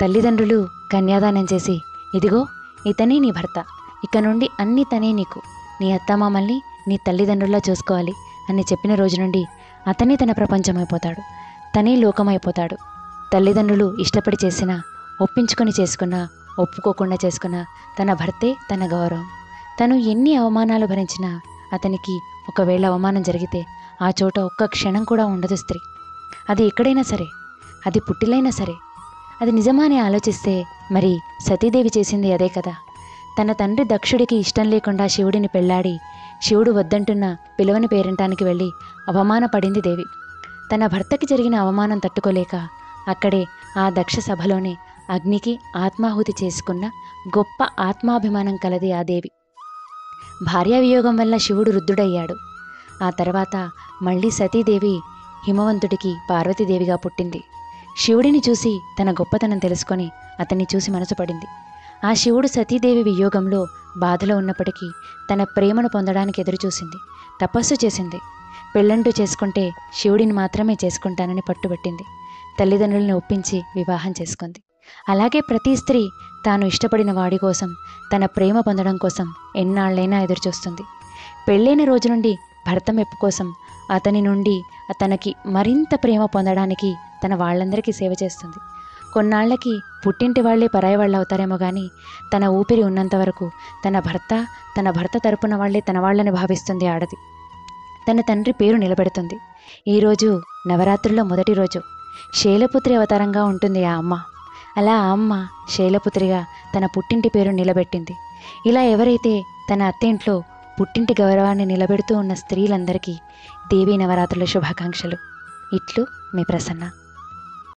తల్లిదండ్రులు కన్యాదానం చేసి, ఇదిగో ఇతనే నీ భర్త, ఇక నుండి అన్నీ తనే నీకు, నీ అత్తామామల్ని నీ తల్లిదండ్రుల్లా చూసుకోవాలి అని చెప్పిన రోజు నుండి అతనే తన ప్రపంచమైపోతాడు, తనే లోకమైపోతాడు. తల్లిదండ్రులు ఇష్టపడి చేసినా, ఒప్పించుకొని చేసుకున్నా, ఒప్పుకోకుండా చేసుకున్నా తన భర్తే తన గౌరవం. తను ఎన్ని అవమానాలు భరించినా అతనికి ఒకవేళ అవమానం జరిగితే ఆ చోట ఒక్క క్షణం కూడా ఉండదు స్త్రీ. అది ఎక్కడైనా సరే, అది పుట్టిలైనా సరే. అది నిజమా అని ఆలోచిస్తే మరి సతీదేవి చేసింది అదే కదా. తన తండ్రి దక్షుడికి ఇష్టం లేకుండా శివుడిని పెళ్లాడి, శివుడు వద్దంటున్న పిలవని పేరంటానికి వెళ్ళి అవమానపడింది దేవి. తన భర్తకి జరిగిన అవమానం తట్టుకోలేక అక్కడే ఆ దక్ష సభలోనే అగ్నికి ఆత్మాహుతి చేసుకున్న గొప్ప ఆత్మాభిమానం కలది ఆ దేవి. భార్యావియోగం వల్ల శివుడు రుద్దుడయ్యాడు. ఆ తర్వాత మళ్ళీ సతీదేవి హిమవంతుడికి పార్వతీదేవిగా పుట్టింది. శివుడిని చూసి తన గొప్పతనం తెలుసుకొని అతన్ని చూసి మనసు పడింది. ఆ శివుడు సతీదేవి వియోగంలో బాధలో ఉన్నప్పటికీ తన ప్రేమను పొందడానికి ఎదురుచూసింది, తపస్సు చేసింది. పెళ్ళంటూ చేసుకుంటే శివుడిని మాత్రమే చేసుకుంటానని పట్టుబట్టింది. తల్లిదండ్రులను ఒప్పించి వివాహం చేసుకుంది. అలాగే ప్రతి స్త్రీ తాను ఇష్టపడిన వాడి కోసం, తన ప్రేమ పొందడం కోసం ఎన్నాళ్ళైనా ఎదురుచూస్తుంది. పెళ్ళైన రోజు నుండి భర్త మెప్పు కోసం, అతని నుండి తనకి మరింత ప్రేమ పొందడానికి తన వాళ్ళందరికీ సేవ చేస్తుంది. కొన్నాళ్లకి పుట్టింటి వాళ్లే పరాయి వాళ్ళు అవుతారేమో కానీ తన ఊపిరి ఉన్నంత వరకు తన భర్త తరపున వాళ్లే తన వాళ్ళని భావిస్తుంది ఆడది. తన తండ్రి పేరు నిలబెడుతుంది. ఈరోజు నవరాత్రుల్లో మొదటి రోజు. శైలపుత్రి అవతారంగా ఉంటుంది ఆ అమ్మ. అలా ఆ అమ్మ శైలపుత్రిగా తన పుట్టింటి పేరు నిలబెట్టింది. ఇలా ఎవరైతే తన అత్తింట్లో పుట్టింటి గౌరవాన్ని నిలబెడుతూ ఉన్న స్త్రీలందరికీ దేవీ నవరాత్రుల శుభాకాంక్షలు. ఇట్లు మీ ప్రసన్న.